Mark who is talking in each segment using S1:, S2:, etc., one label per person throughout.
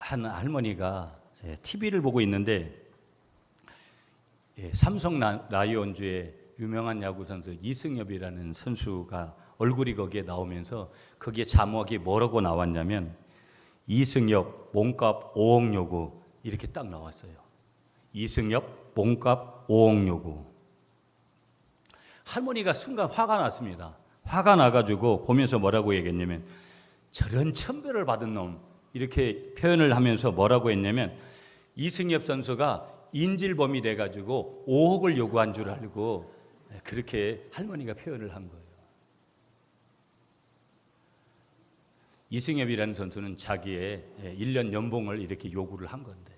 S1: 한 할머니가 TV를 보고 있는데 삼성 라이온즈의 유명한 야구 선수 이승엽이라는 선수가 얼굴이 거기에 나오면서 거기에 자막이 뭐라고 나왔냐면 이승엽 몸값 5억 요구 이렇게 딱 나왔어요. 이승엽 몸값 5억 요구. 할머니가 순간 화가 났습니다. 화가 나가지고 보면서 뭐라고 얘기했냐면 저런 천벌을 받은 놈 이렇게 표현을 하면서 뭐라고 했냐면 이승엽 선수가 인질범이 돼가지고 5억을 요구한 줄 알고 그렇게 할머니가 표현을 한 거예요. 이승엽이라는 선수는 자기의 1년 연봉을 이렇게 요구를 한 건데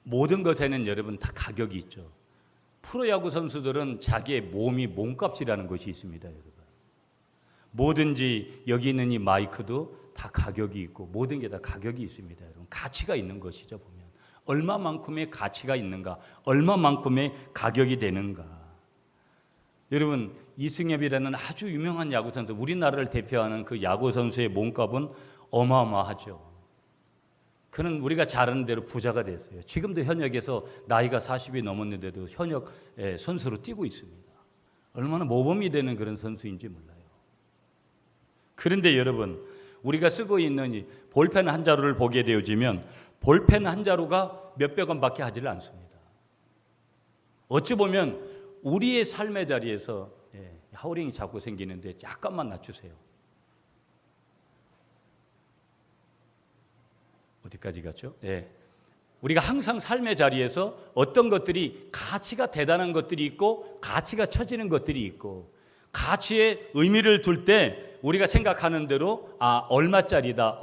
S1: 모든 것에는 여러분 다 가격이 있죠. 프로야구 선수들은 자기의 몸값이라는 것이 있습니다, 여러분. 뭐든지 여기 있는 이 마이크도 다 가격이 있고 모든 게 다 가격이 있습니다, 여러분. 가치가 있는 것이죠, 보면. 얼마만큼의 가치가 있는가, 얼마만큼의 가격이 되는가. 여러분, 이승엽이라는 아주 유명한 야구 선수, 우리나라를 대표하는 그 야구 선수의 몸값은 어마어마하죠. 그는 우리가 잘 아는 대로 부자가 됐어요. 지금도 현역에서 나이가 40이 넘었는데도 현역 선수로 뛰고 있습니다. 얼마나 모범이 되는 그런 선수인지 몰라요. 그런데 여러분, 우리가 쓰고 있는 이 볼펜 한 자루를 보게 되어지면 볼펜 한 자루가 몇백 원밖에 하지를 않습니다. 어찌 보면 우리의 삶의 자리에서 하우링이 자꾸 생기는데 약간만 낮추세요. 어디까지 갔죠? 우리가 항상 삶의 자리에서 어떤 것들이 가치가 대단한 것들이 있고 가치가 처지는 것들이 있고 가치에 의미를 둘 때 우리가 생각하는 대로 얼마짜리다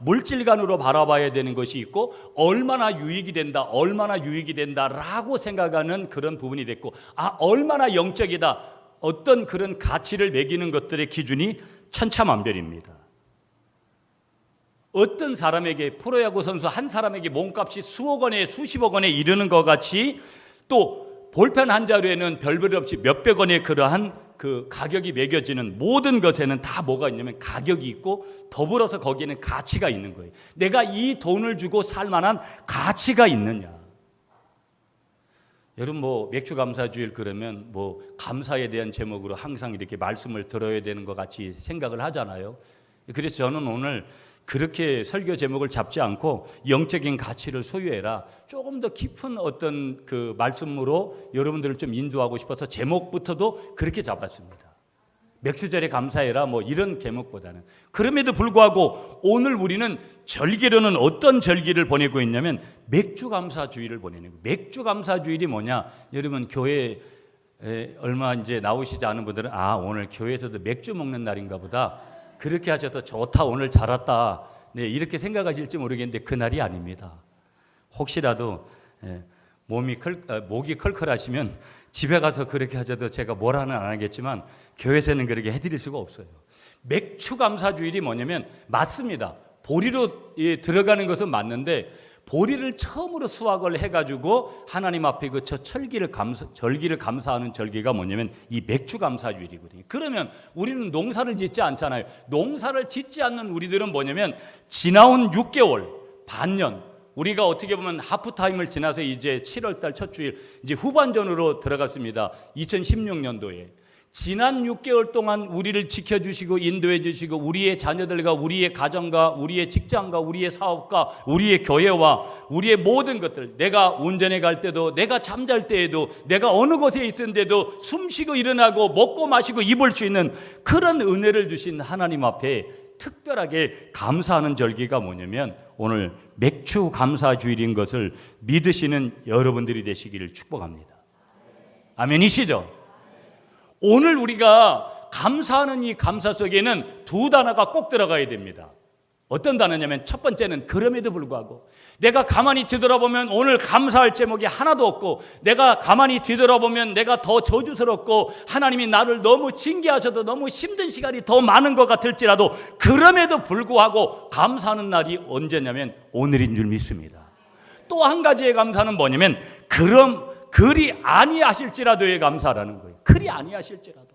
S1: 물질관으로 바라봐야 되는 것이 있고 얼마나 유익이 된다 라고 생각하는 그런 부분이 됐고 얼마나 영적이다 어떤 그런 가치를 매기는 것들의 기준이 천차만별입니다. 어떤 사람에게 프로야구 선수 한 사람에게 몸값이 수억 원에 수십억 원에 이르는 것 같이 또 볼펜 한 자루에는 별별 없이 몇백 원의 그러한 그 가격이 매겨지는 모든 것에는 다 뭐가 있냐면 가격이 있고 더불어서 거기에는 가치가 있는 거예요. 내가 이 돈을 주고 살 만한 가치가 있느냐. 여러분 맥주 감사주일 그러면 감사에 대한 제목으로 항상 이렇게 말씀을 들어야 되는 것 같이 생각을 하잖아요. 그래서 저는 오늘 그렇게 설교 제목을 잡지 않고 영적인 가치를 소유해라. 조금 더 깊은 어떤 그 말씀으로 여러분들을 좀 인도하고 싶어서 제목부터도 그렇게 잡았습니다. 맥주절에 감사해라 이런 제목보다는. 그럼에도 불구하고 오늘 우리는 절기로는 어떤 절기를 보내고 있냐면 맥주 감사주일을 보내는 거예요. 맥주 감사주일이 뭐냐? 여러분 교회에 얼마 이제 나오시지 않은 분들은 오늘 교회에서도 맥주 먹는 날인가 보다. 그렇게 하셔서 좋다 오늘 잘 왔다 이렇게 생각하실지 모르겠는데 그날이 아닙니다. 혹시라도 목이 컬컬하시면 집에 가서 그렇게 하셔도 제가 뭐라는 안 하겠지만 교회에서는 그렇게 해드릴 수가 없어요. 맥주 감사주일이 뭐냐면 맞습니다. 보리로 들어가는 것은 맞는데 보리를 처음으로 수확을 해가지고 하나님 앞에 그 절기를 감사하는 절기가 뭐냐면 이 맥주 감사주일이거든요. 그러면 우리는 농사를 짓지 않잖아요. 농사를 짓지 않는 우리들은 뭐냐면 지나온 6개월, 반년, 우리가 어떻게 보면 하프타임을 지나서 이제 7월달 첫 주일 이제 후반전으로 들어갔습니다. 2016년도에. 지난 6개월 동안 우리를 지켜주시고 인도해 주시고 우리의 자녀들과 우리의 가정과 우리의 직장과 우리의 사업과 우리의 교회와 우리의 모든 것들 내가 운전해 갈 때도 내가 잠잘 때에도 내가 어느 곳에 있는데도 숨쉬고 일어나고 먹고 마시고 입을 수 있는 그런 은혜를 주신 하나님 앞에 특별하게 감사하는 절기가 뭐냐면 오늘 맥주 감사주일인 것을 믿으시는 여러분들이 되시기를 축복합니다. 아멘이시죠? 오늘 우리가 감사하는 이 감사 속에는 두 단어가 꼭 들어가야 됩니다. 어떤 단어냐면 첫 번째는 그럼에도 불구하고 내가 가만히 뒤돌아보면 오늘 감사할 제목이 하나도 없고 내가 가만히 뒤돌아보면 내가 더 저주스럽고 하나님이 나를 너무 징계하셔도 너무 힘든 시간이 더 많은 것 같을지라도 그럼에도 불구하고 감사하는 날이 언제냐면 오늘인 줄 믿습니다. 또 한 가지의 감사는 뭐냐면 그리 아니하실지라도의 감사라는 거예요. 그리 아니하실지라도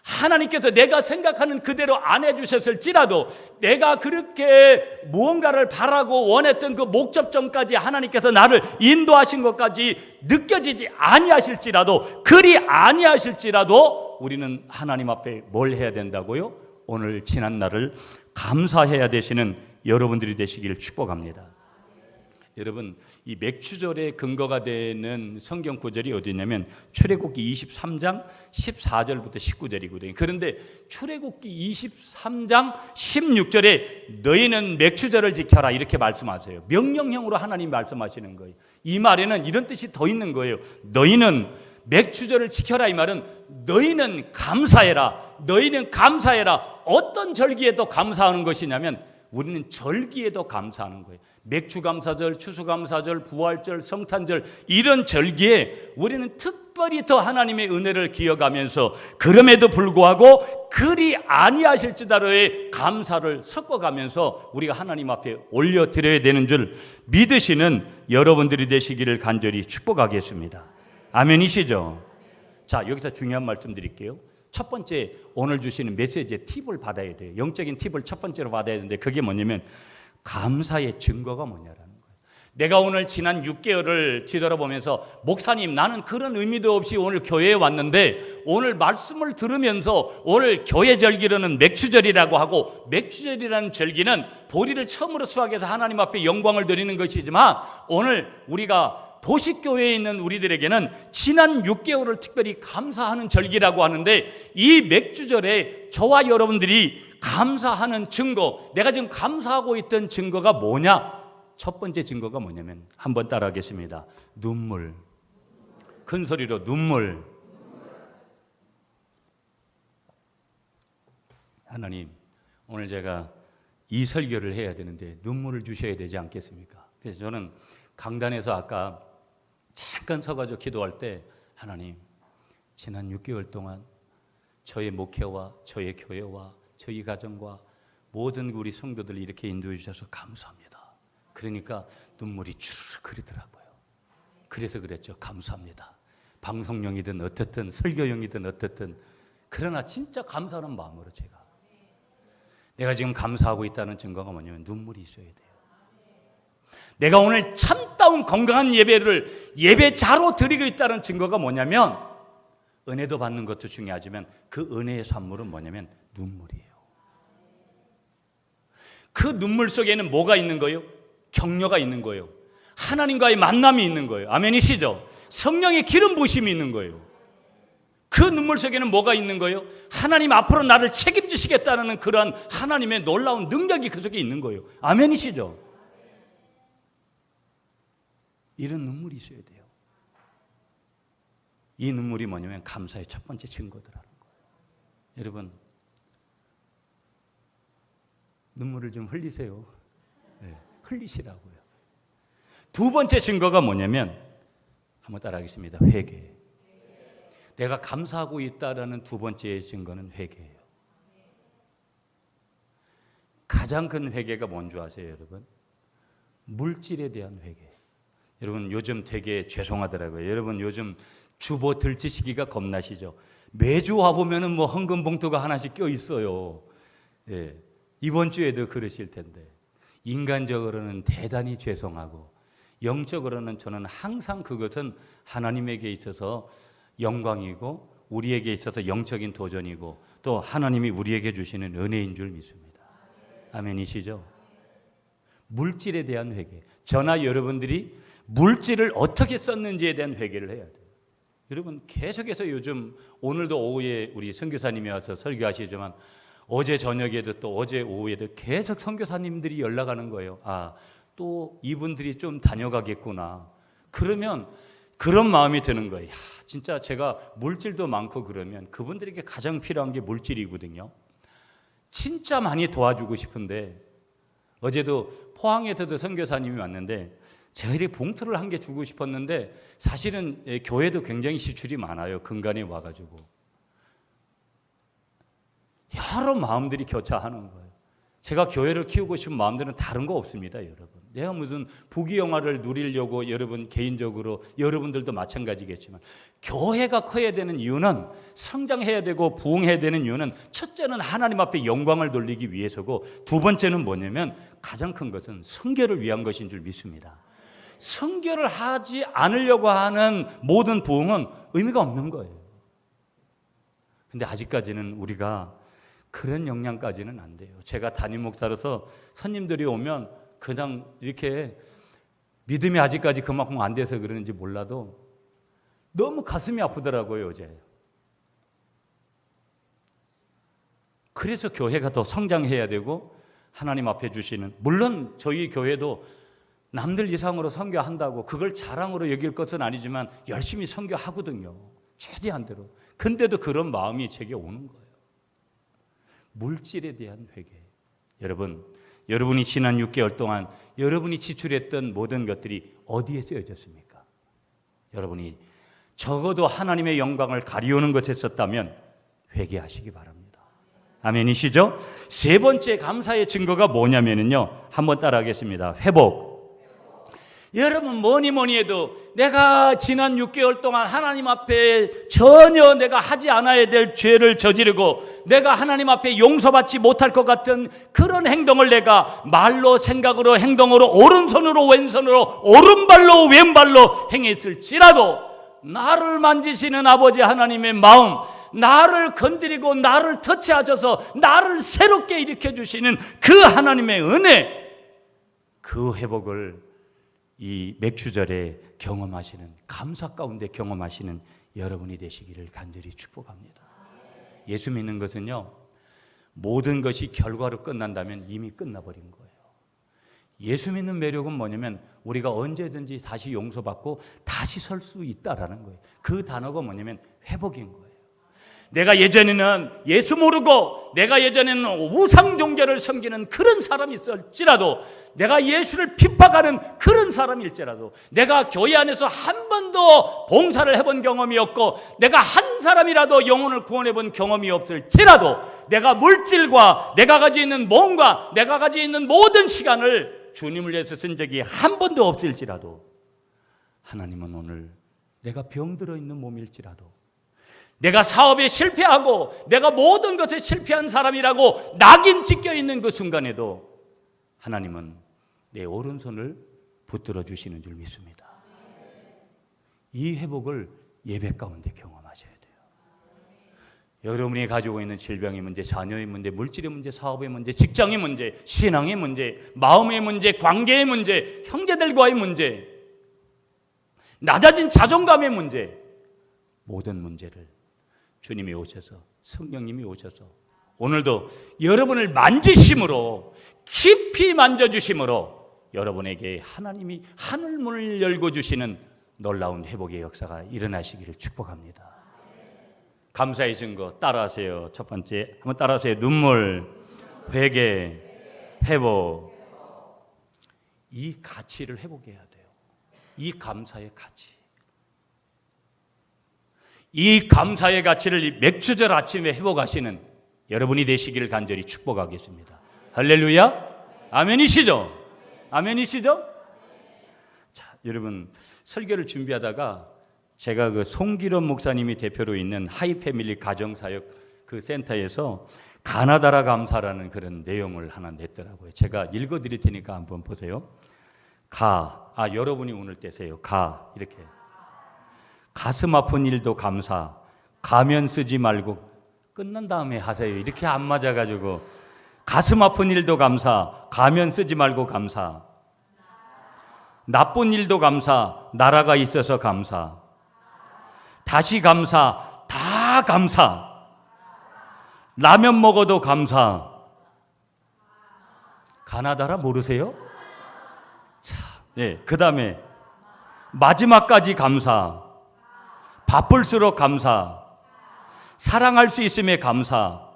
S1: 하나님께서 내가 생각하는 그대로 안 해주셨을지라도 내가 그렇게 무언가를 바라고 원했던 그 목적점까지 하나님께서 나를 인도하신 것까지 느껴지지 아니하실지라도, 그리 아니하실지라도 우리는 하나님 앞에 뭘 해야 된다고요? 오늘 지난 날을 감사해야 되시는 여러분들이 되시기를 축복합니다. 여러분, 이 맥추절의 근거가 되는 성경 구절이 어디 있냐면 출애굽기 23장 14절부터 19절이거든요. 그런데 출애굽기 23장 16절에 너희는 맥추절을 지켜라 이렇게 말씀하세요. 명령형으로 하나님 말씀하시는 거예요. 이 말에는 이런 뜻이 더 있는 거예요. 너희는 맥추절을 지켜라, 이 말은 너희는 감사해라. 너희는 감사해라. 어떤 절기에도 감사하는 것이냐면 우리는 절기에도 감사하는 거예요. 맥추감사절, 추수감사절, 부활절, 성탄절, 이런 절기에 우리는 특별히 더 하나님의 은혜를 기억하면서 그럼에도 불구하고 그리 아니하실지다로의 감사를 섞어가면서 우리가 하나님 앞에 올려드려야 되는 줄 믿으시는 여러분들이 되시기를 간절히 축복하겠습니다. 아멘이시죠? 자, 여기서 중요한 말씀 드릴게요. 첫 번째, 오늘 주시는 메시지의 팁을 받아야 돼요. 영적인 팁을 첫 번째로 받아야 되는데 그게 뭐냐면 감사의 증거가 뭐냐라는 거예요. 내가 오늘 지난 6개월을 뒤돌아보면서 목사님, 나는 그런 의미도 없이 오늘 교회에 왔는데 오늘 말씀을 들으면서 오늘 교회 절기로는 맥추절이라고 하고, 맥추절이라는 절기는 보리를 처음으로 수확해서 하나님 앞에 영광을 드리는 것이지만 오늘 우리가 도시교회에 있는 우리들에게는 지난 6개월을 특별히 감사하는 절기라고 하는데, 이 맥주절에 저와 여러분들이 감사하는 증거, 내가 지금 감사하고 있던 증거가 뭐냐? 첫 번째 증거가 뭐냐면 한번 따라하겠습니다. 눈물. 큰 소리로 눈물. 하나님, 오늘 제가 이 설교를 해야 되는데 눈물을 주셔야 되지 않겠습니까? 그래서 저는 강단에서 아까 잠깐 서가지고 기도할 때, 하나님, 지난 6개월 동안 저의 목회와 저의 교회와 저희 가정과 모든 우리 성도들 이렇게 인도해 주셔서 감사합니다. 그러니까 눈물이 주르륵 흐르더라고요. 그래서 그랬죠. 감사합니다. 방송용이든 어떻든 설교용이든 어떻든, 그러나 진짜 감사하는 마음으로 내가 지금 감사하고 있다는 증거가 뭐냐면 눈물이 있어야 돼요. 내가 오늘 참다운 건강한 예배를 예배자로 드리고 있다는 증거가 뭐냐면, 은혜도 받는 것도 중요하지만 그 은혜의 산물은 뭐냐면 눈물이에요. 그 눈물 속에는 뭐가 있는 거예요? 격려가 있는 거예요. 하나님과의 만남이 있는 거예요. 아멘이시죠? 성령의 기름 부으심이 있는 거예요. 그 눈물 속에는 뭐가 있는 거예요? 하나님 앞으로 나를 책임지시겠다는 그러한 하나님의 놀라운 능력이 그 속에 있는 거예요. 아멘이시죠? 이런 눈물이 있어야 돼요. 이 눈물이 뭐냐면 감사의 첫 번째 증거더라는 거예요. 여러분, 눈물을 좀 흘리세요. 네, 흘리시라고요. 두 번째 증거가 뭐냐면, 한번 따라하겠습니다. 회개. 내가 감사하고 있다라는 두 번째 증거는 회개예요. 가장 큰 회개가 뭔지 아세요, 여러분? 물질에 대한 회개. 여러분, 요즘 되게 죄송하더라고요. 여러분, 요즘 주보 들치시기가 겁나시죠? 매주 와보면은 뭐 헌금 봉투가 하나씩 껴 있어요. 예, 이번 주에도 그러실 텐데, 인간적으로는 대단히 죄송하고 영적으로는 저는 항상 그것은 하나님에게 있어서 영광이고 우리에게 있어서 영적인 도전이고 또 하나님이 우리에게 주시는 은혜인 줄 믿습니다. 아멘이시죠? 물질에 대한 회개. 저나 여러분들이 물질을 어떻게 썼는지에 대한 회개를 해야 돼요. 여러분, 계속해서 요즘 오늘도 오후에 우리 선교사님이 와서 설교하시지만 어제 저녁에도 또 어제 오후에도 계속 선교사님들이 연락하는 거예요. 아, 또 이분들이 좀 다녀가겠구나. 그러면 그런 마음이 드는 거예요. 야, 진짜 제가 물질도 많고 그러면 그분들에게 가장 필요한 게 물질이거든요. 진짜 많이 도와주고 싶은데, 어제도 포항에서도 선교사님이 왔는데 저희들이 봉투를 한 개 주고 싶었는데 사실은 교회도 굉장히 지출이 많아요. 근간에 와가지고 여러 마음들이 교차하는 거예요. 제가 교회를 키우고 싶은 마음들은 다른 거 없습니다, 여러분. 내가 무슨 부귀영화를 누리려고 여러분 개인적으로 여러분들도 마찬가지겠지만 교회가 커야 되는 이유는 성장해야 되고 부흥해야 되는 이유는 첫째는 하나님 앞에 영광을 돌리기 위해서고 두 번째는 뭐냐면 가장 큰 것은 성결을 위한 것인 줄 믿습니다. 성결을 하지 않으려고 하는 모든 부흥은 의미가 없는 거예요. 근데 아직까지는 우리가 그런 역량까지는 안 돼요. 제가 담임 목사로서 손님들이 오면 그냥 이렇게 믿음이 아직까지 그만큼 안 돼서 그러는지 몰라도 너무 가슴이 아프더라고요, 어제. 그래서 교회가 더 성장해야 되고 하나님 앞에 주시는, 물론 저희 교회도 남들 이상으로 선교한다고 그걸 자랑으로 여길 것은 아니지만 열심히 선교하거든요. 최대한대로. 근데도 그런 마음이 제게 오는 거예요. 물질에 대한 회개. 여러분이 지난 6개월 동안 여러분이 지출했던 모든 것들이 어디에 쓰여졌습니까? 여러분이 적어도 하나님의 영광을 가리우는 것에 썼다면 회개하시기 바랍니다. 아멘이시죠? 세 번째 감사의 증거가 뭐냐면요, 한번 따라하겠습니다. 회복. 여러분 뭐니 해도 내가 지난 6개월 동안 하나님 앞에 전혀 내가 하지 않아야 될 죄를 저지르고 내가 하나님 앞에 용서받지 못할 것 같은 그런 행동을 내가 말로 생각으로 행동으로 오른손으로 왼손으로 오른발로 왼발로 행했을지라도 나를 만지시는 아버지 하나님의 마음, 나를 건드리고 나를 터치하셔서 나를 새롭게 일으켜주시는 그 하나님의 은혜, 그 회복을 이 맥주절에 경험하시는, 감사 가운데 경험하시는 여러분이 되시기를 간절히 축복합니다. 예수 믿는 것은요, 모든 것이 결과로 끝난다면 이미 끝나버린 거예요. 예수 믿는 매력은 뭐냐면 우리가 언제든지 다시 용서받고 다시 설 수 있다라는 거예요. 그 단어가 뭐냐면 회복인 거예요. 내가 예전에는 예수 모르고 내가 예전에는 우상 종교를 섬기는 그런 사람이 있을지라도, 내가 예수를 핍박하는 그런 사람일지라도, 내가 교회 안에서 한 번도 봉사를 해본 경험이 없고 내가 한 사람이라도 영혼을 구원해본 경험이 없을지라도, 내가 물질과 내가 가지고 있는 몸과 내가 가지고 있는 모든 시간을 주님을 위해서 쓴 적이 한 번도 없을지라도, 하나님은 오늘 내가 병들어 있는 몸일지라도, 내가 사업에 실패하고 내가 모든 것에 실패한 사람이라고 낙인 찍혀 있는 그 순간에도 하나님은 내 오른손을 붙들어 주시는 줄 믿습니다. 이 회복을 예배 가운데 경험하셔야 돼요. 여러분이 가지고 있는 질병의 문제, 자녀의 문제, 물질의 문제, 사업의 문제, 직장의 문제, 신앙의 문제, 마음의 문제, 관계의 문제, 형제들과의 문제, 낮아진 자존감의 문제, 모든 문제를 주님이 오셔서, 성령님이 오셔서 오늘도 여러분을 만지심으로, 깊이 만져주심으로 여러분에게 하나님이 하늘문을 열고 주시는 놀라운 회복의 역사가 일어나시기를 축복합니다. 감사의 증거 따라하세요. 첫 번째 한번 따라하세요. 눈물, 회개, 회복. 이 가치를 회복해야 돼요. 이 감사의 가치. 이 감사의 가치를 맥주절 아침에 회복하시는 여러분이 되시기를 간절히 축복하겠습니다. 할렐루야. 아멘이시죠? 아멘이시죠? 자, 여러분 설교를 준비하다가 제가 그 송기론 목사님이 대표로 있는 하이패밀리 가정사역 그 센터에서 가나다라 감사라는 그런 내용을 하나 냈더라고요. 제가 읽어드릴 테니까 한번 보세요. 여러분이 오늘 떼세요. 이렇게. 가슴 아픈 일도 감사, 가면 쓰지 말고 끝난 다음에 하세요. 이렇게 안 맞아가지고 가슴 아픈 일도 감사, 가면 쓰지 말고 감사, 나쁜 일도 감사, 나라가 있어서 감사, 다시 감사, 다 감사, 라면 먹어도 감사. 가나다라 모르세요? 자, 네, 그 다음에 마지막까지 감사, 바쁠수록 감사, 사랑할 수 있음에 감사,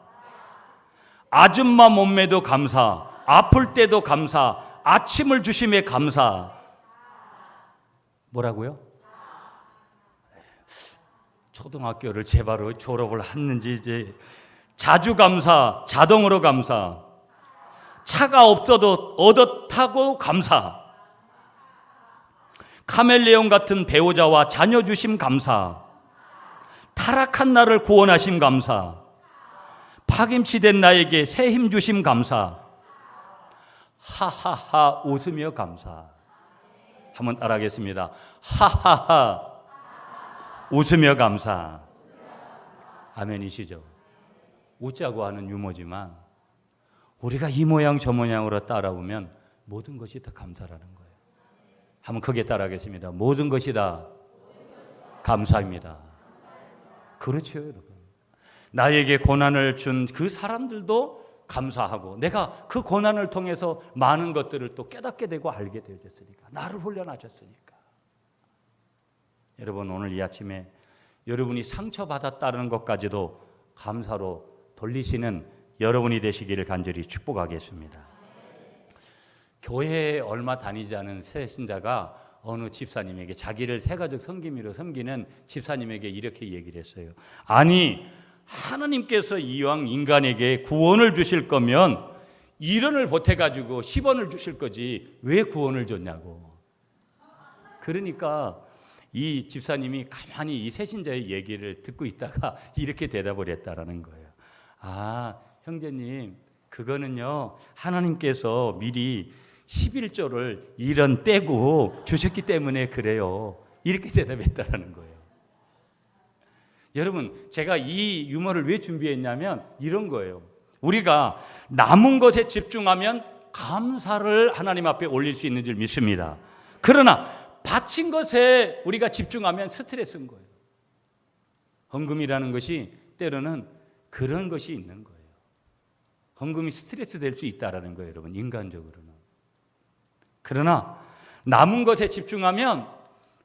S1: 아줌마 몸매도 감사, 아플 때도 감사, 아침을 주심에 감사. 뭐라고요? 초등학교를 제바로 졸업을 했는지 이제 자주 감사, 자동으로 감사, 차가 없어도 얻어 타고 감사. 카멜레온 같은 배우자와 자녀 주심 감사. 타락한 나를 구원하심 감사. 파김치된 나에게 새 힘 주심 감사. 하하하 웃으며 감사. 한번 따라하겠습니다. 하하하 웃으며 감사. 아멘이시죠? 웃자고 하는 유머지만 우리가 이 모양 저 모양으로 따라오면 모든 것이 다 감사라는 거예요. 한번 크게 따라하겠습니다. 모든 것이 다 감사입니다. 그렇죠, 여러분. 나에게 고난을 준 그 사람들도 감사하고 내가 그 고난을 통해서 많은 것들을 또 깨닫게 되고 알게 되었으니까, 나를 훈련하셨으니까. 여러분, 오늘 이 아침에 여러분이 상처받았다는 것까지도 감사로 돌리시는 여러분이 되시기를 간절히 축복하겠습니다. 교회에 얼마 다니지 않은 새 신자가 어느 집사님에게, 자기를 새가족 섬김으로 섬기는 집사님에게 이렇게 얘기를 했어요. 아니, 하나님께서 이왕 인간에게 구원을 주실 거면 1원을 보태가지고 10원을 주실 거지 왜 구원을 줬냐고. 그러니까 이 집사님이 가만히 이 새신자의 얘기를 듣고 있다가 이렇게 대답을 했다라는 거예요. 아, 형제님, 그거는요 하나님께서 미리 11조를 1원 떼고 주셨기 때문에 그래요. 이렇게 대답했다라는 거예요. 여러분, 제가 이 유머를 왜 준비했냐면 이런 거예요. 우리가 남은 것에 집중하면 감사를 하나님 앞에 올릴 수 있는 줄 믿습니다. 그러나 바친 것에 우리가 집중하면 스트레스인 거예요. 헌금이라는 것이 때로는 그런 것이 있는 거예요. 헌금이 스트레스 될 수 있다라는 거예요, 여러분, 인간적으로는. 그러나 남은 것에 집중하면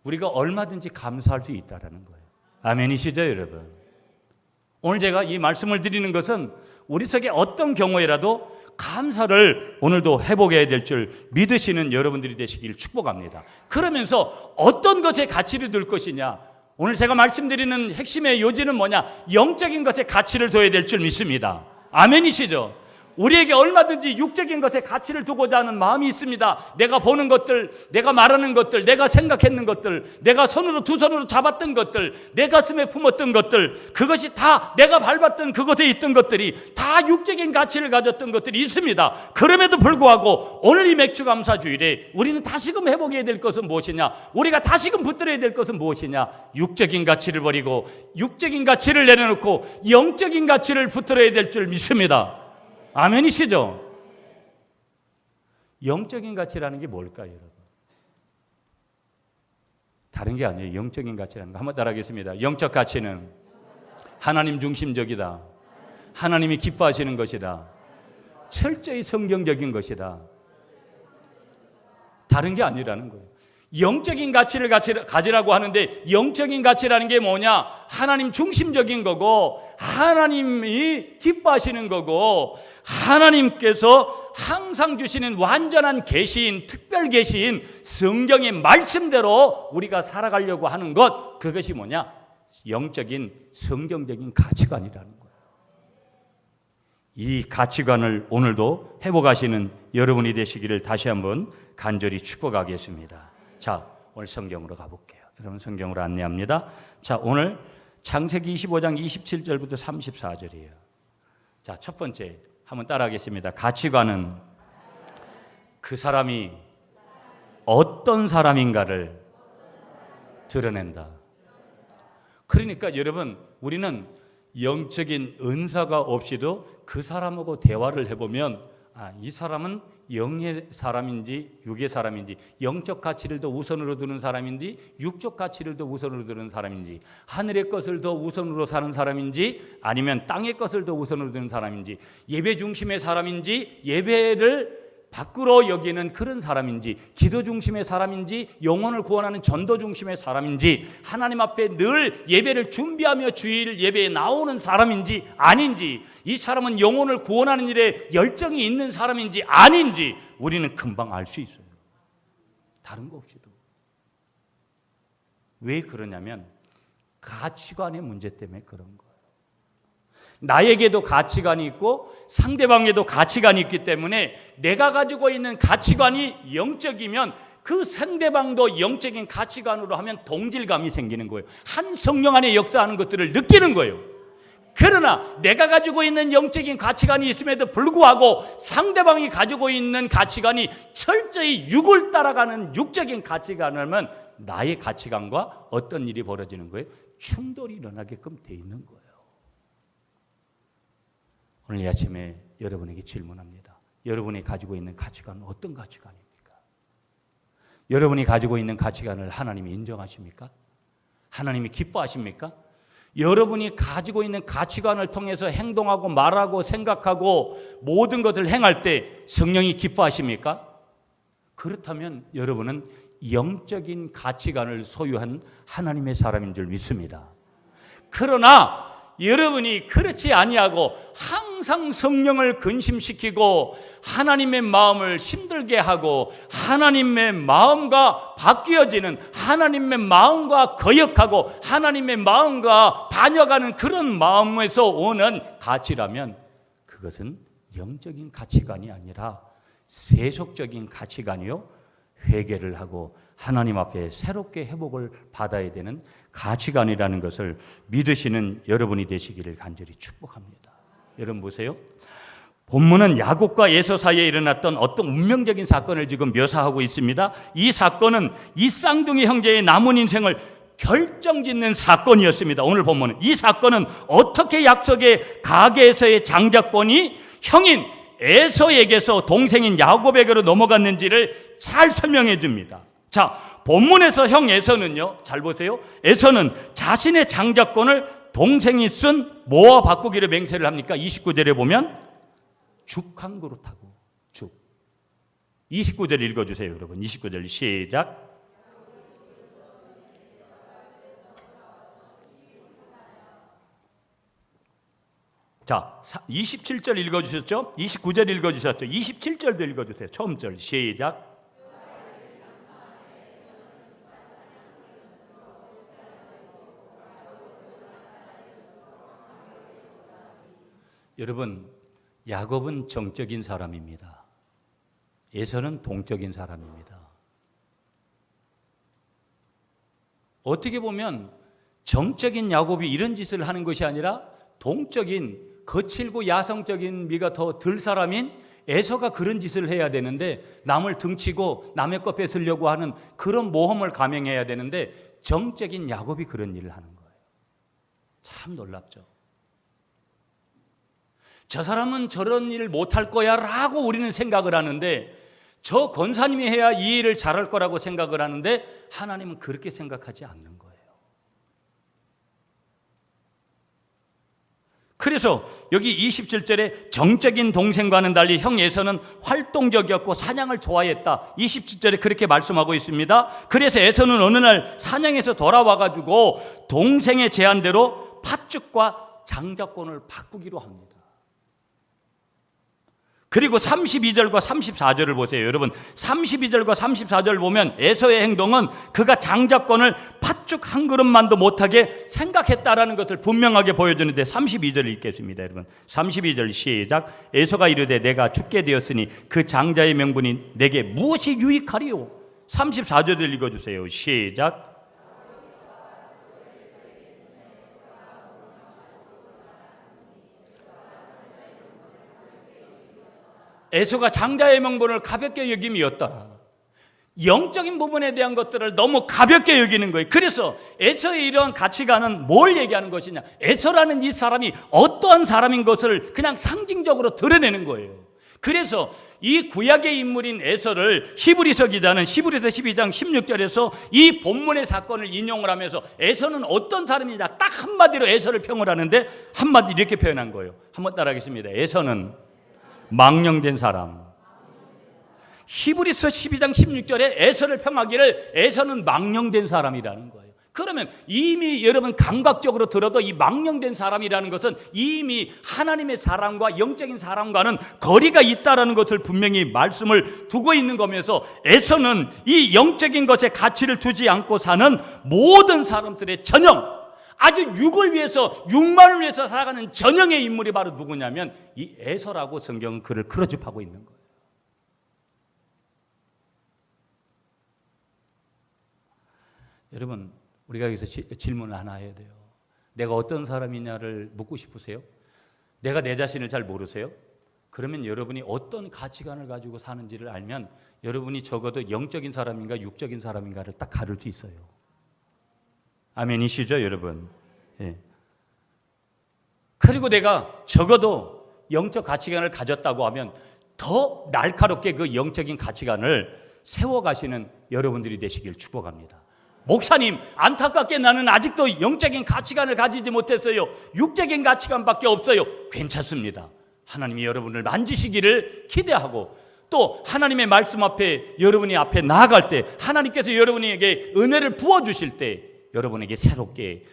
S1: 우리가 얼마든지 감사할 수 있다라는 거예요. 아멘이시죠, 여러분? 오늘 제가 이 말씀을 드리는 것은 우리 속에 어떤 경우에라도 감사를 오늘도 회복해야 될 줄 믿으시는 여러분들이 되시길 축복합니다. 그러면서 어떤 것에 가치를 둘 것이냐, 오늘 제가 말씀드리는 핵심의 요지는 뭐냐, 영적인 것에 가치를 둬야 될 줄 믿습니다. 아멘이시죠? 우리에게 얼마든지 육적인 것에 가치를 두고자 하는 마음이 있습니다. 내가 보는 것들, 내가 말하는 것들, 내가 생각했는 것들, 내가 두 손으로 잡았던 것들, 내 가슴에 품었던 것들, 그것이 다 내가 밟았던 그곳에 있던 것들이 다 육적인 가치를 가졌던 것들이 있습니다. 그럼에도 불구하고 오늘 이 맥주감사주일에 우리는 다시금 회복해야 될 것은 무엇이냐, 우리가 다시금 붙들어야 될 것은 무엇이냐, 육적인 가치를 버리고 육적인 가치를 내려놓고 영적인 가치를 붙들어야 될 줄 믿습니다. 아멘이시죠? 영적인 가치라는 게 뭘까요, 여러분? 다른 게 아니에요. 영적인 가치라는 거 한번 따라하겠습니다. 영적 가치는 하나님 중심적이다. 하나님이 기뻐하시는 것이다. 철저히 성경적인 것이다. 다른 게 아니라는 거예요. 영적인 가치를 가지라고 하는데 영적인 가치라는 게 뭐냐? 하나님 중심적인 거고 하나님이 기뻐하시는 거고 하나님께서 항상 주시는 완전한 계시인, 특별 계시인 성경의 말씀대로 우리가 살아가려고 하는 것, 그것이 뭐냐? 영적인 성경적인 가치관이라는 거예요. 이 가치관을 오늘도 회복하시는 여러분이 되시기를 다시 한번 간절히 축복하겠습니다. 자, 오늘 성경으로 가볼게요. 여러분 성경으로 안내합니다. 자, 오늘 창세기 25장 27절부터 34절이에요. 자, 첫 번째 한번 따라하겠습니다. 가치관은 그 사람이 어떤 사람인가를 드러낸다. 그러니까 여러분, 우리는 영적인 은사가 없이도 그 사람하고 대화를 해보면 이 사람은 영의 사람인지 육의 사람인지, 영적 가치를 더 우선으로 두는 사람인지 육적 가치를 더 우선으로 두는 사람인지, 하늘의 것을 더 우선으로 사는 사람인지 아니면 땅의 것을 더 우선으로 두는 사람인지, 예배 중심의 사람인지 예배를 밖으로 여기는 그런 사람인지, 기도 중심의 사람인지 영혼을 구원하는 전도 중심의 사람인지, 하나님 앞에 늘 예배를 준비하며 주일 예배에 나오는 사람인지 아닌지, 이 사람은 영혼을 구원하는 일에 열정이 있는 사람인지 아닌지 우리는 금방 알 수 있어요. 다른 거 없이도. 왜 그러냐면 가치관의 문제 때문에 그런 거예요. 나에게도 가치관이 있고 상대방에도 가치관이 있기 때문에 내가 가지고 있는 가치관이 영적이면 그 상대방도 영적인 가치관으로 하면 동질감이 생기는 거예요. 한 성령 안에 역사하는 것들을 느끼는 거예요. 그러나 내가 가지고 있는 영적인 가치관이 있음에도 불구하고 상대방이 가지고 있는 가치관이 철저히 육을 따라가는 육적인 가치관이라면 나의 가치관과 어떤 일이 벌어지는 거예요? 충돌이 일어나게끔 돼 있는 거예요. 오늘 이 아침에 여러분에게 질문합니다. 여러분이 가지고 있는 가치관은 어떤 가치관입니까? 여러분이 가지고 있는 가치관을 하나님이 인정하십니까? 하나님이 기뻐하십니까? 여러분이 가지고 있는 가치관을 통해서 행동하고 말하고 생각하고 모든 것을 행할 때 성령이 기뻐하십니까? 그렇다면 여러분은 영적인 가치관을 소유한 하나님의 사람인 줄 믿습니다. 그러나 여러분이 그렇지 아니하고 항상 성령을 근심시키고 하나님의 마음을 힘들게 하고 하나님의 마음과 바뀌어지는 하나님의 마음과 거역하고 하나님의 마음과 반역하는 그런 마음에서 오는 가치라면 그것은 영적인 가치관이 아니라 세속적인 가치관이요, 회개를 하고 하나님 앞에 새롭게 회복을 받아야 되는 가치관이라는 것을 믿으시는 여러분이 되시기를 간절히 축복합니다. 여러분 보세요. 본문은 야곱과 에서 사이에 일어났던 어떤 운명적인 사건을 지금 묘사하고 있습니다. 이 사건은 이 쌍둥이 형제의 남은 인생을 결정짓는 사건이었습니다. 오늘 본문은 이 사건은 어떻게 약속의 가게에서의 장자권이 형인 에서에게서 동생인 야곱에게로 넘어갔는지를 잘 설명해 줍니다. 자, 본문에서 형 에서는요, 잘 보세요. 에서는 자신의 장자권을 동생이 쓴 뭐와 바꾸기를 맹세를 합니까? 29절에 보면 죽 한 그릇하고 죽. 29절 읽어주세요, 여러분. 29절 시작. 자, 27절 읽어주셨죠? 29절 읽어주셨죠? 27절도 읽어주세요. 처음 절 시작. 여러분, 야곱은 정적인 사람입니다. 에서는 동적인 사람입니다. 어떻게 보면 정적인 야곱이 이런 짓을 하는 것이 아니라 동적인 거칠고 야성적인 미가 더 덜 사람인 에서가 그런 짓을 해야 되는데 남을 등치고 남의 것 뺏으려고 하는 그런 모험을 감행해야 되는데 정적인 야곱이 그런 일을 하는 거예요. 참 놀랍죠. 저 사람은 저런 일을 못할 거야 라고 우리는 생각을 하는데 저 권사님이 해야 이 일을 잘할 거라고 생각을 하는데 하나님은 그렇게 생각하지 않는 거예요. 그래서 여기 27절에 정적인 동생과는 달리 형 에서는 활동적이었고 사냥을 좋아했다. 27절에 그렇게 말씀하고 있습니다. 그래서 에서는 어느 날 사냥에서 돌아와가지고 동생의 제안대로 팥죽과 장자권을 바꾸기로 합니다. 그리고 32절과 34절을 보세요. 여러분 32절과 34절을 보면 에서의 행동은 그가 장자권을 팥죽 한 그릇만도 못하게 생각했다라는 것을 분명하게 보여주는데 32절을 읽겠습니다. 여러분 32절 시작. 에서가 이르되 내가 죽게 되었으니 그 장자의 명분이 내게 무엇이 유익하리요. 34절을 읽어주세요. 시작. 에서가 장자의 명분을 가볍게 여김이었더라. 영적인 부분에 대한 것들을 너무 가볍게 여기는 거예요. 그래서 에서의 이러한 가치관은 뭘 얘기하는 것이냐? 에서라는 이 사람이 어떠한 사람인 것을 그냥 상징적으로 드러내는 거예요. 그래서 이 구약의 인물인 에서를 히브리서 기자는 히브리서 12장 16절에서 이 본문의 사건을 인용을 하면서 에서는 어떤 사람이냐 딱 한마디로 에서를 평을 하는데 한마디 이렇게 표현한 거예요. 한번 따라하겠습니다. 에서는 망령된 사람. 히브리서 12장 16절에 에서를 평하기를 에서는 망령된 사람이라는 거예요. 그러면 이미 여러분 감각적으로 들어도 이 망령된 사람이라는 것은 이미 하나님의 사람과 영적인 사람과는 거리가 있다라는 것을 분명히 말씀을 두고 있는 거면서 에서는 이 영적인 것에 가치를 두지 않고 사는 모든 사람들의 전형, 아주 육을 위해서, 육만을 위해서 살아가는 전형의 인물이 바로 누구냐면 이 에서라고 성경은 그를 크로즈하고 있는 거예요. 여러분, 우리가 여기서 질문을 하나 해야 돼요. 내가 어떤 사람이냐를 묻고 싶으세요? 내가 내 자신을 잘 모르세요? 그러면 여러분이 어떤 가치관을 가지고 사는지를 알면 여러분이 적어도 영적인 사람인가 육적인 사람인가를 딱 가를 수 있어요. 아멘이시죠, 여러분? 예. 그리고 내가 적어도 영적 가치관을 가졌다고 하면 더 날카롭게 그 영적인 가치관을 세워가시는 여러분들이 되시길 축복합니다. 목사님, 안타깝게 나는 아직도 영적인 가치관을 가지지 못했어요. 육적인 가치관밖에 없어요. 괜찮습니다. 하나님이 여러분을 만지시기를 기대하고 또 하나님의 말씀 앞에 여러분이 앞에 나아갈 때 하나님께서 여러분에게 은혜를 부어주실 때 여러분에게 새롭게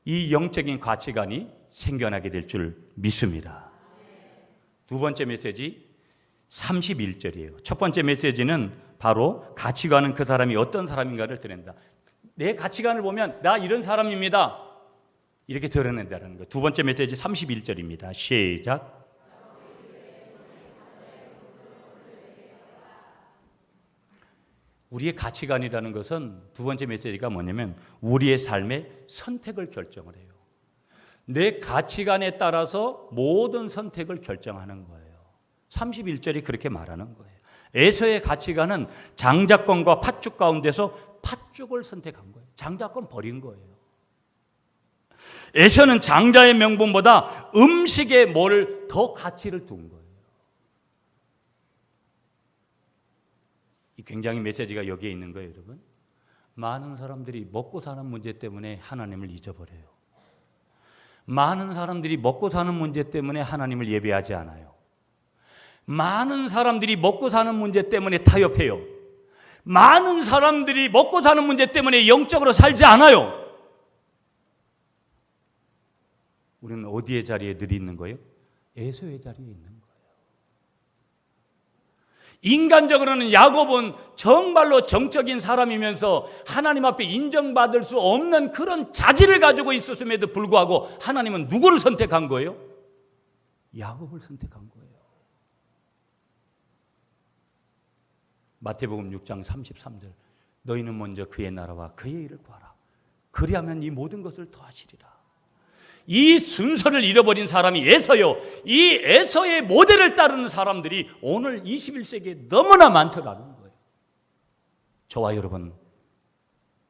S1: 이 영적인 가치관이 생겨나게 될 줄 믿습니다. 두 번째 메시지 31절이에요. 첫 번째 메시지는 바로 가치관은 그 사람이 어떤 사람인가를 드러낸다. 내 가치관을 보면 나 이런 사람입니다. 이렇게 드러낸다는 거예요. 두 번째 메시지 31절입니다. 시작. 우리의 가치관이라는 것은 두 번째 메시지가 뭐냐면 우리의 삶의 선택을 결정을 해요. 내 가치관에 따라서 모든 선택을 결정하는 거예요. 31절이 그렇게 말하는 거예요. 에서의 가치관은 장자권과 팥죽 가운데서 팥죽을 선택한 거예요. 장자권 버린 거예요. 에서는 장자의 명분보다 음식에 뭘 더 가치를 둔 거예요. 이 굉장히 메시지가 여기에 있는 거예요, 여러분. 많은 사람들이 먹고 사는 문제 때문에 하나님을 잊어버려요. 많은 사람들이 먹고 사는 문제 때문에 하나님을 예배하지 않아요. 많은 사람들이 먹고 사는 문제 때문에 타협해요. 많은 사람들이 먹고 사는 문제 때문에 영적으로 살지 않아요. 우리는 어디의 자리에 늘 있는 거예요? 에서의 자리에 있는 거예요. 인간적으로는 야곱은 정말로 정적인 사람이면서 하나님 앞에 인정받을 수 없는 그런 자질을 가지고 있었음에도 불구하고 하나님은 누구를 선택한 거예요? 야곱을 선택한 거예요. 마태복음 6장 33절 너희는 먼저 그의 나라와 그의 일을 구하라. 그리하면 이 모든 것을 더하시리라. 이 순서를 잃어버린 사람이 에서요. 이 에서의 모델을 따르는 사람들이 오늘 21세기에 너무나 많더라는 거예요. 저와 여러분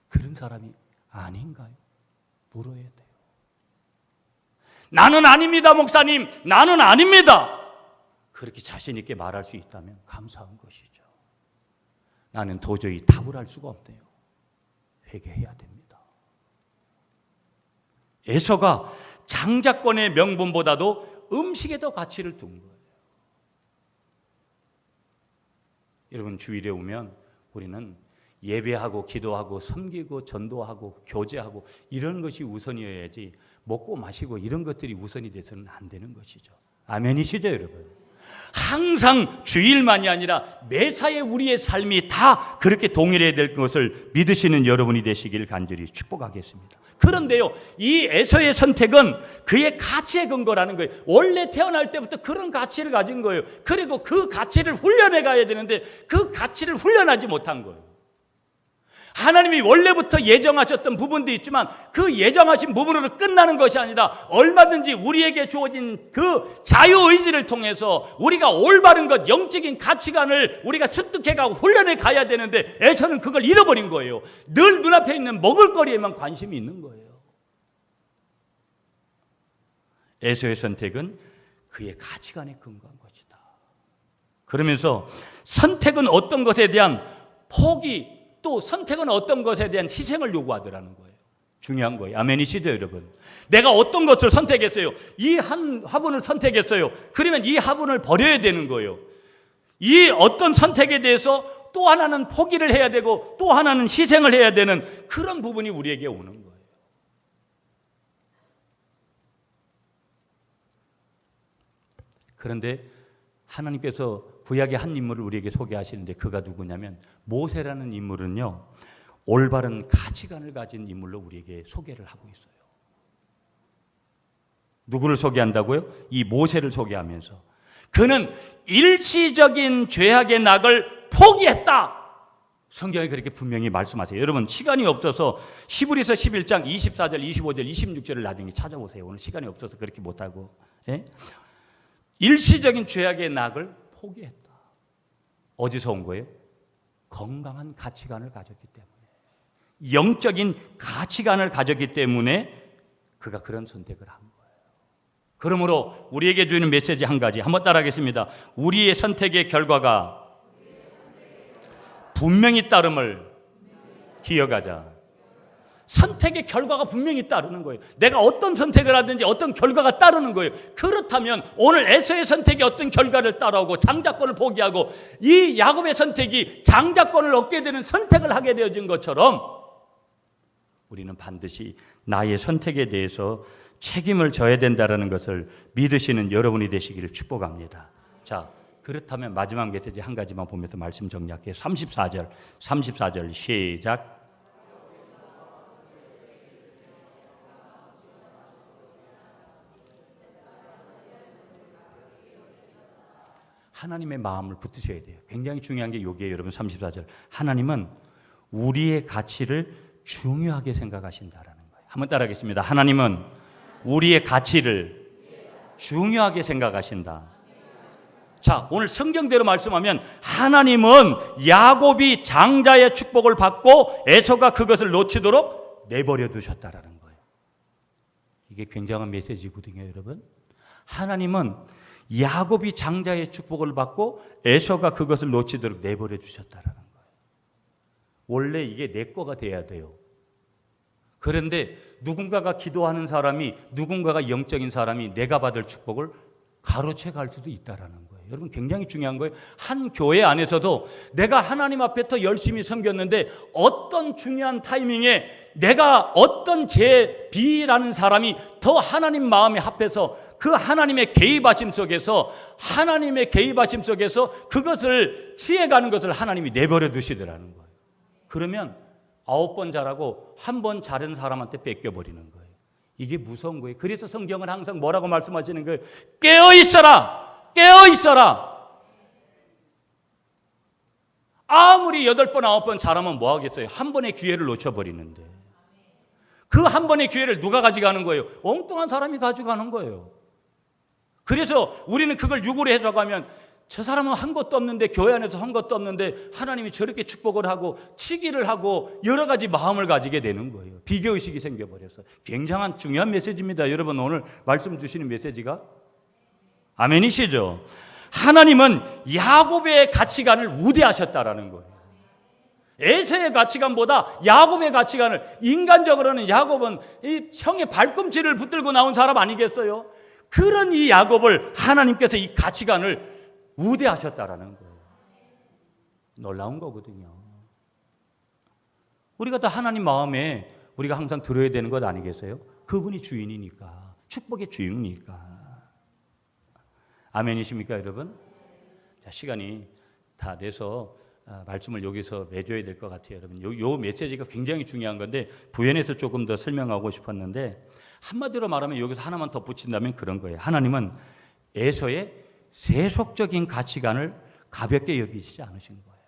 S1: 그런 사람이 아닌가요? 물어야 돼요. 나는 아닙니다, 목사님. 나는 아닙니다. 그렇게 자신 있게 말할 수 있다면 감사한 것이죠. 나는 도저히 답을 할 수가 없대요. 회개해야 됩니다. 에서가 장자권의 명분보다도 음식에 더 가치를 둔 거예요. 여러분 주일에 오면 우리는 예배하고 기도하고 섬기고 전도하고 교제하고 이런 것이 우선이어야지 먹고 마시고 이런 것들이 우선이 돼서는 안 되는 것이죠. 아멘이시죠, 여러분? 항상 주일만이 아니라 매사에 우리의 삶이 다 그렇게 동일해야 될 것을 믿으시는 여러분이 되시길 간절히 축복하겠습니다. 그런데요, 이 에서의 선택은 그의 가치에 근거라는 거예요. 원래 태어날 때부터 그런 가치를 가진 거예요. 그리고 그 가치를 훈련해 가야 되는데 그 가치를 훈련하지 못한 거예요. 하나님이 원래부터 예정하셨던 부분도 있지만 그 예정하신 부분으로 끝나는 것이 아니라 얼마든지 우리에게 주어진 그 자유의지를 통해서 우리가 올바른 것, 영적인 가치관을 우리가 습득해가고 훈련해 가야 되는데 에서는 그걸 잃어버린 거예요. 늘 눈앞에 있는 먹을거리에만 관심이 있는 거예요. 에서의 선택은 그의 가치관에 근거한 것이다. 그러면서 선택은 어떤 것에 대한 포기, 또 선택은 어떤 것에 대한 희생을 요구하더라는 거예요. 중요한 거예요. 아멘이시죠, 여러분? 내가 어떤 것을 선택했어요. 이 한 화분을 선택했어요. 그러면 이 화분을 버려야 되는 거예요. 이 어떤 선택에 대해서 또 하나는 포기를 해야 되고 또 하나는 희생을 해야 되는 그런 부분이 우리에게 오는 거예요. 그런데 하나님께서 구약의 한 인물을 우리에게 소개하시는데 그가 누구냐면 모세라는 인물은요, 올바른 가치관을 가진 인물로 우리에게 소개를 하고 있어요. 누구를 소개한다고요? 이 모세를 소개하면서 그는 일시적인 죄악의 낙을 포기했다. 성경이 그렇게 분명히 말씀하세요. 여러분 시간이 없어서 히브리서 11장 24절, 25절, 26절을 나중에 찾아보세요. 오늘 시간이 없어서 그렇게 못하고. 예? 일시적인 죄악의 낙을 포기했다. 어디서 온 거예요? 건강한 가치관을 가졌기 때문에, 영적인 가치관을 가졌기 때문에 그가 그런 선택을 한 거예요. 그러므로 우리에게 주는 메시지 한 가지 한번 따라하겠습니다. 우리의 선택의 결과가 분명히 따름을 기억하자. 선택의 결과가 분명히 따르는 거예요. 내가 어떤 선택을 하든지 어떤 결과가 따르는 거예요. 그렇다면 오늘 에서의 선택이 어떤 결과를 따라오고 장자권을 포기하고 이 야곱의 선택이 장자권을 얻게 되는 선택을 하게 되어진 것처럼 우리는 반드시 나의 선택에 대해서 책임을 져야 된다는 것을 믿으시는 여러분이 되시기를 축복합니다. 자, 그렇다면 마지막 메시지 한 가지만 보면서 말씀 정리할게요. 34절 시작. 하나님의 마음을 붙드셔야 돼요. 굉장히 중요한 게 여기에요, 여러분. 34절. 하나님은 우리의 가치를 중요하게 생각하신다라는 거예요. 한번 따라하겠습니다. 하나님은 우리의 가치를 중요하게 생각하신다. 자, 오늘 성경대로 말씀하면 하나님은 야곱이 장자의 축복을 받고 에서가 그것을 놓치도록 내버려 두셨다라는 거예요. 이게 굉장한 메시지거든요, 여러분. 하나님은 야곱이 장자의 축복을 받고 에서가 그것을 놓치도록 내버려 주셨다라는 거예요. 원래 이게 내 거가 돼야 돼요. 그런데 누군가가 기도하는 사람이, 누군가가 영적인 사람이 내가 받을 축복을 가로채 갈 수도 있다라는 거예요. 여러분 굉장히 중요한 거예요. 한 교회 안에서도 내가 하나님 앞에 더 열심히 섬겼는데 어떤 중요한 타이밍에 내가 어떤 제 B라는 사람이 더 하나님 마음에 합해서 그 하나님의 개입하심 속에서 그것을 취해가는 것을 하나님이 내버려 두시더라는 거예요. 그러면 9번 잘하고 1번 잘하는 사람한테 뺏겨버리는 거예요. 이게 무서운 거예요. 그래서 성경은 항상 뭐라고 말씀하시는 거예요? 깨어있어라! 깨어있어라! 아무리 8번, 9번 잘하면 뭐 하겠어요? 한 번의 기회를 놓쳐버리는데. 그 한 번의 기회를 누가 가져가는 거예요? 엉뚱한 사람이 가져가는 거예요. 그래서 우리는 그걸 유고를 해줘가면 저 사람은 한 것도 없는데, 교회 안에서 한 것도 없는데 하나님이 저렇게 축복을 하고 치기를 하고 여러 가지 마음을 가지게 되는 거예요. 비교의식이 생겨버려서. 굉장한 중요한 메시지입니다. 여러분 오늘 말씀 주시는 메시지가 아멘이시죠? 하나님은 야곱의 가치관을 우대하셨다라는 거예요. 에서의 가치관보다 야곱의 가치관을, 인간적으로는 야곱은 이 형의 발꿈치를 붙들고 나온 사람 아니겠어요? 그런 이 야곱을 하나님께서 이 가치관을 우대하셨다라는 거예요. 놀라운 거거든요. 우리가 다 하나님 마음에 우리가 항상 들어야 되는 것 아니겠어요? 그분이 주인이니까, 축복의 주인이니까. 아멘이십니까, 여러분? 자, 시간이 다 돼서 말씀을 여기서 맺어야 될 것 같아요, 여러분. 요 메시지가 굉장히 중요한 건데 부연해서 조금 더 설명하고 싶었는데, 한마디로 말하면 여기서 하나만 더 붙인다면 그런 거예요. 하나님은 에서의 세속적인 가치관을 가볍게 여기시지 않으신 거예요.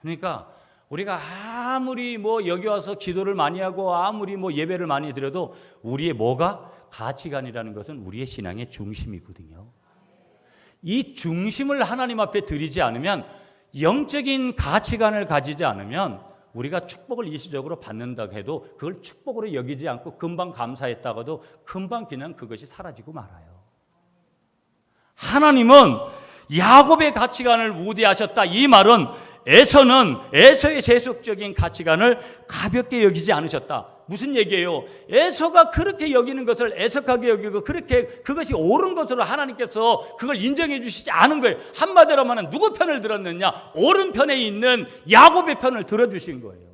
S1: 그러니까 우리가 아무리 뭐 여기 와서 기도를 많이 하고 아무리 뭐 예배를 많이 드려도 우리의 뭐가 가치관이라는 것은 우리의 신앙의 중심이거든요. 이 중심을 하나님 앞에 드리지 않으면, 영적인 가치관을 가지지 않으면 우리가 축복을 일시적으로 받는다고 해도 그걸 축복으로 여기지 않고 금방 감사했다가도 금방 그냥 그것이 사라지고 말아요. 하나님은 야곱의 가치관을 우대하셨다. 이 말은 에서의 세속적인 가치관을 가볍게 여기지 않으셨다. 무슨 얘기예요? 에서가 그렇게 여기는 것을 애석하게 여기고 그렇게 그것이 옳은 것으로 하나님께서 그걸 인정해 주시지 않은 거예요. 한마디로 말하면 누구 편을 들었느냐? 옳은 편에 있는 야곱의 편을 들어주신 거예요.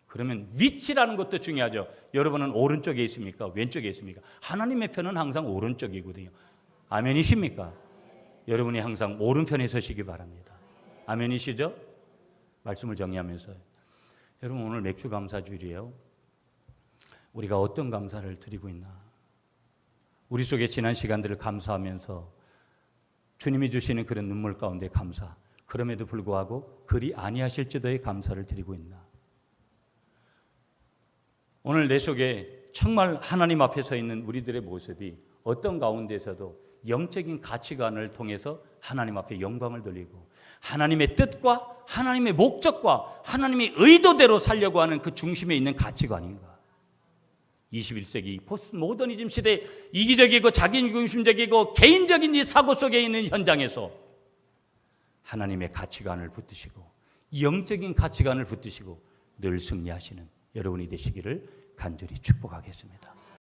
S1: 그러면 위치라는 것도 중요하죠. 여러분은 오른쪽에 있습니까? 왼쪽에 있습니까? 하나님의 편은 항상 오른쪽이거든요. 아멘이십니까? 여러분이 항상 오른편에 서시기 바랍니다. 아멘이시죠? 말씀을 정리하면서 여러분 오늘 맥주 감사 주일이에요. 우리가 어떤 감사를 드리고 있나? 우리 속에 지난 시간들을 감사하면서 주님이 주시는 그런 눈물 가운데 감사, 그럼에도 불구하고 그리 아니하실지도의 감사를 드리고 있나? 오늘 내 속에 정말 하나님 앞에 서 있는 우리들의 모습이 어떤 가운데서도 영적인 가치관을 통해서 하나님 앞에 영광을 돌리고 하나님의 뜻과 하나님의 목적과 하나님의 의도대로 살려고 하는 그 중심에 있는 가치관인가? 21세기 포스트 모더니즘 시대 이기적이고 자기중심적이고 개인적인 이 사고 속에 있는 현장에서 하나님의 가치관을 붙드시고 영적인 가치관을 붙드시고 늘 승리하시는 여러분이 되시기를 간절히 축복하겠습니다.